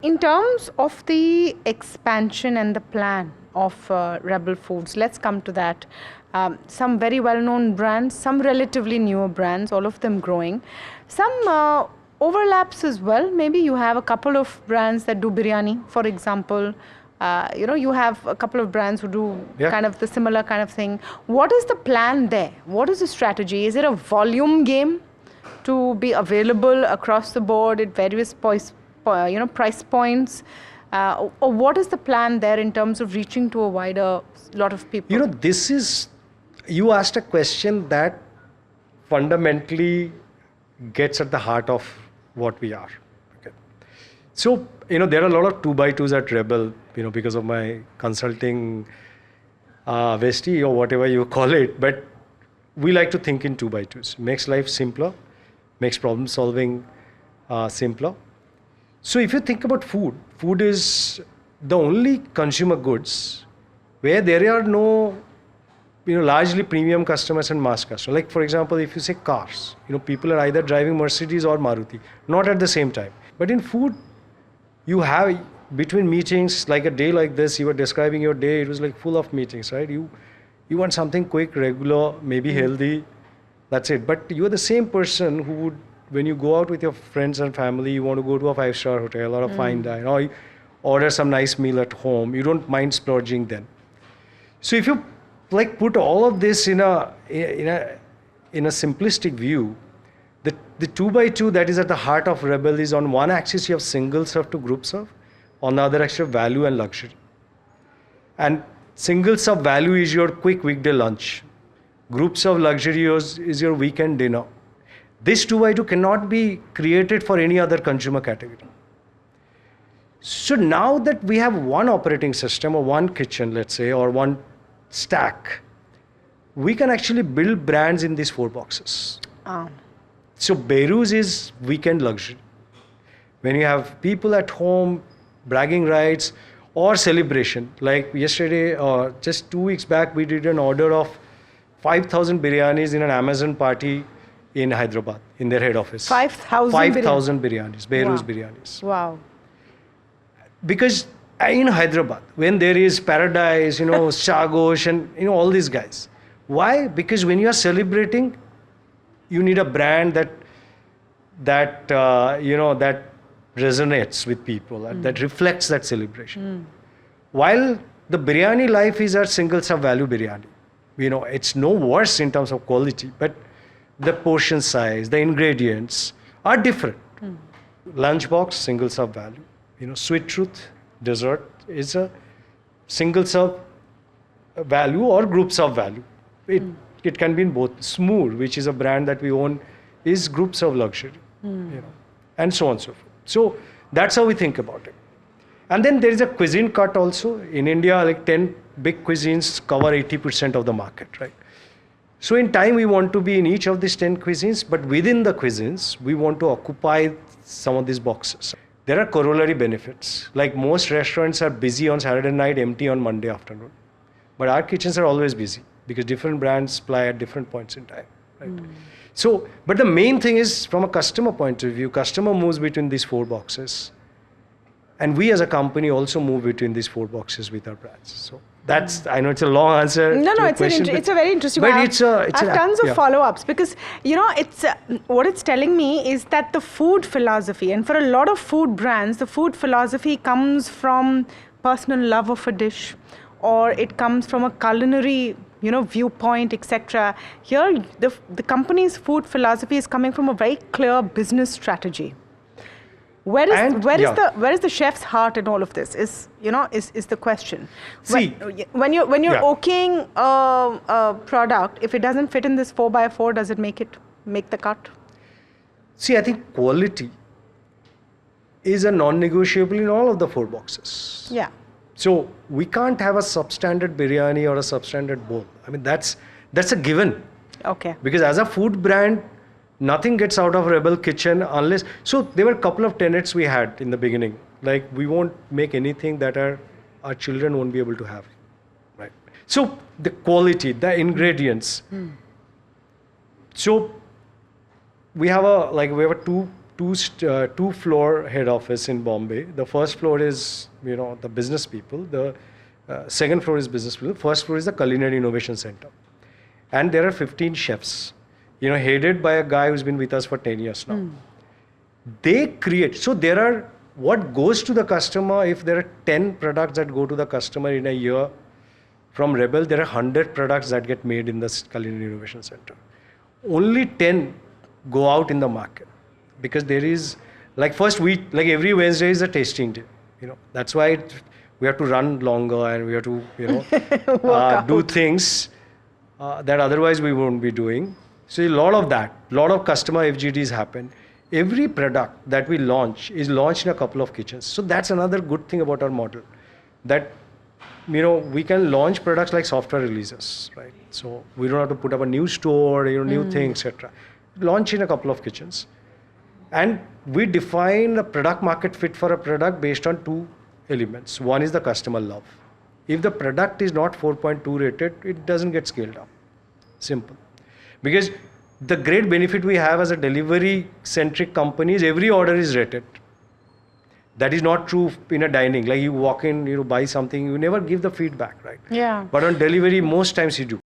In terms of the expansion and the plan of Rebel Foods, let's come to that. Some very well-known brands, some relatively newer brands, all of them growing. Some overlaps as well. Maybe you have a couple of brands that do biryani, for example. You have a couple of brands who do kind of the similar kind of thing. What is the plan there? What is the strategy? Is it a volume game to be available across the board at various price points? Or what is the plan there in terms of reaching to a wider lot of people? You asked a question that fundamentally gets at the heart of what we are. Okay. So, there are a lot of 2x2s at Rebel, because of my consulting vestie or whatever you call it. But we like to think in 2x2s. Makes life simpler, makes problem solving simpler. So if you think about food is the only consumer goods where there are no, largely premium customers and mass customers. Like for example, if you say cars, people are either driving Mercedes or Maruti, not at the same time. But in food, you have between meetings, like a day like this, you were describing your day, it was like full of meetings, right? You want something quick, regular, maybe healthy, that's it. But you are the same person who would, when you go out with your friends and family, you want to go to a 5-star hotel or a fine dine, or you order some nice meal at home, you don't mind splurging then. So if you put all of this in a simplistic view, the 2x2 that is at the heart of Rebel is on one axis you have single serve to group serve, on the other axis value and luxury. And single serve value is your quick weekday lunch. Group serve luxury is your weekend dinner. This 2x2 cannot be created for any other consumer category. So now that we have one operating system or one kitchen, let's say, or one stack, we can actually build brands in these 4 boxes. So Beirut is weekend luxury. When you have people at home, bragging rights, or celebration. Like yesterday, or just 2 weeks back, we did an order of 5,000 biryanis in an Amazon party in Hyderabad, in their head office. 5,000 biryanis, Beirut's biryanis. Wow. Because in Hyderabad, when there is Paradise, Chagosh, and all these guys. Why? Because when you are celebrating, you need a brand that resonates with people, that reflects that celebration. While the biryani life is our single serve value biryani. It's no worse in terms of quality, but the portion size, the ingredients are different. Lunchbox, single serve value. Sweet Truth, dessert is a single serve value or group serve value. It can be in both. Smoor, which is a brand that we own, is group serve luxury, and so on and so forth. So that's how we think about it. And then there is a cuisine cut also. In India, like 10 big cuisines cover 80% of the market, right? So in time, we want to be in each of these 10 cuisines, but within the cuisines, we want to occupy some of these boxes. There are corollary benefits. Like most restaurants are busy on Saturday night, empty on Monday afternoon. But our kitchens are always busy because different brands supply at different points in time, right? So, but the main thing is from a customer point of view, customer moves between these 4 boxes. And we as a company also move between these 4 boxes with our brands. So that's, I know it's a long answer. No, it's a very interesting one. But I have tons of follow-ups because, it's what it's telling me is that the food philosophy, and for a lot of food brands, the food philosophy comes from personal love of a dish, or it comes from a culinary, viewpoint, etc. Here, the company's food philosophy is coming from a very clear business strategy. Where is the chef's heart in all of this? Is the question. See, when you're okaying a product, if it doesn't fit in this 4x4, does it make the cut? See, I think quality is a non-negotiable in all of the 4 boxes. Yeah. So we can't have a substandard biryani or a substandard bowl. I mean, that's a given. Okay. Because as a food brand, nothing gets out of Rebel Kitchen unless... So there were a couple of tenets we had in the beginning. Like we won't make anything that our children won't be able to have. Right. So the quality, the ingredients. So we have a two-floor head office in Bombay. The first floor is, the business people. The second floor is business people. First floor is the Culinary Innovation Center. And there are 15 chefs, headed by a guy who's been with us for 10 years now. They create, so there are, what goes to the customer, if there are 10 products that go to the customer in a year from Rebel, there are 100 products that get made in this Culinary Innovation Center. Only 10 go out in the market because there is, every Wednesday is a tasting day. That's why we have to run longer and we have to, do things that otherwise we won't be doing. So a lot of customer FGDs happen. Every product that we launch is launched in a couple of kitchens. So that's another good thing about our model, that we can launch products like software releases, right? So we don't have to put up a new store, new thing, etc. Launch in a couple of kitchens. And we define a product market fit for a product based on two elements. One is the customer love. If the product is not 4.2 rated, it doesn't get scaled up. Simple. Because the great benefit we have as a delivery-centric company is every order is rated. That is not true in a dining. Like you walk in, buy something, you never give the feedback, right? Yeah. But on delivery, most times you do.